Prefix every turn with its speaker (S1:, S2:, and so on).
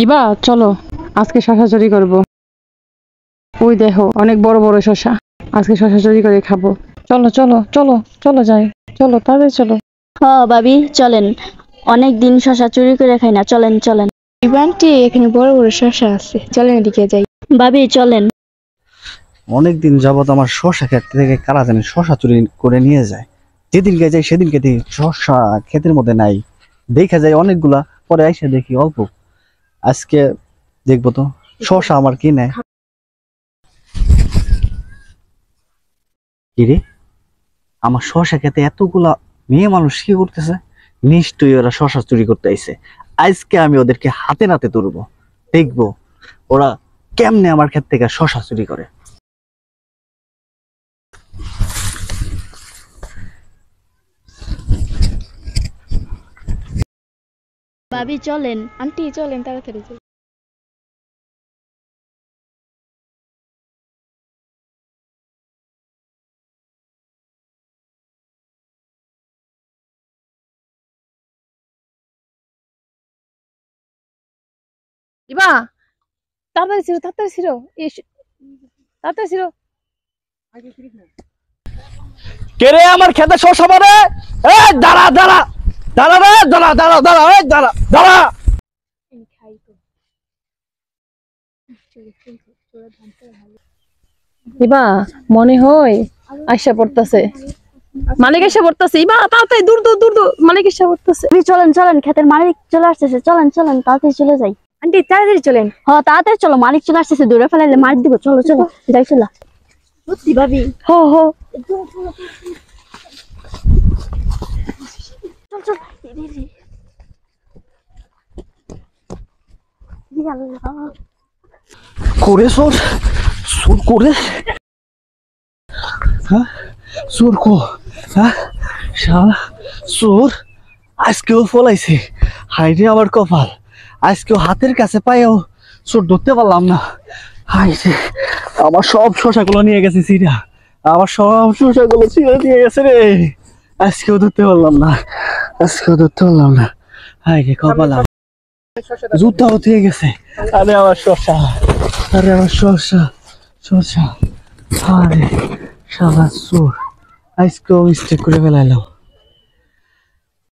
S1: ইবা চলো আজকে শশা চুরি করবো। ওই দেখো অনেক বড় বড় শশা, আজকে শশা চুরি করে খাবো। চলো চলো চলো চলো যাই, চলো তাড়াতাড়ি চলো।
S2: ভাবি চলেন, অনেক দিন শশা চুরি করে খাই না, চলেন চলেন।
S3: আন্টি এখানে বড় বড় শসা আছে, চলেন এদিকে যাই।
S2: ভাবি চলেন।
S4: অনেকদিন যাবত আমার শশা ক্ষেত থেকে কারা জানি শশা চুরি করে নিয়ে যায়। যেদিনকে যাই সেদিনকে দেখি শশা ক্ষেতের মধ্যে নাই, দেখা যায় অনেকগুলা, পরে আইসা দেখি অল্প। আজকে দেখবো তো শশা আমার কি নেয়। কিরে, আমার শশা খেতে এতগুলা মেয়ে মানুষ কি করতেছে? নিশ্চয়ই ওরা শশা চুরি করতে আইছে। আজকে আমি ওদেরকে হাতে নাতে তুলবো, দেখবো ওরা কেমনে আমার ক্ষেত থেকে শশা চুরি করে।
S2: ভাবি চলেন।
S3: আন্টি চলেন তাড়াতাড়ি যাই।
S1: ইবা তাড়াতাড়ি ছিল, তাড়াতাড়ি ছিল, তাড়াতাড়ি ছিল।
S4: কে রে আমার খেতে শশা মারে? এ দাঁড়া দাঁড়া দাঁড়া রে, দাঁড়া দাঁড়া দাঁড়া, এ দাঁড়া দাঁড়া।
S1: ইবা মনে হয় আইসা পড়তাছে, মালিক এসে পড়তাছে। ইবা তাড়াতাড়ি দূর দূর দূর দূর, মালিক এসে পড়তাছে।
S2: ভাবি চলেন চলেন, ক্ষেতের মালিক চলে আসতেছে, চলেন চলেন তাড়াতাড়ি চলে যাই।
S3: আন্টি তাড়াতাড়ি চলেন।
S2: তাড়াতাড়ি চলো, মালিক চলে আসতেছে, দূরে ফেলাইলে মার দিব। চলো চলো যাই চলো। সত্যি ভাবি?
S1: হো হো
S2: চল চল।
S4: করে সোর সোর করে, হ্যাঁ সোর কো, হ্যাঁ শালা সোর আজকেও ফলাইছে। হাইরে আমার কপাল, আজকেও হাতের কাছে পাইও সোর ধরতে পারলাম না। হাইরে আমার সব শশাগুলো নিয়ে গেছে সিরা, আমার সব শশাগুলো ছিঁড়ে নিয়ে গেছে রে। আজকেও ধরতে পারলাম না, আজকেও ধরতে পারলাম না। হাইরে কপাল, জুতা হতে গেছে। আরে আমার শশা, আরে আমার শশা শশা, আরে শালা চোর আজকেও মিস্টেক করে ফেলাইলাম।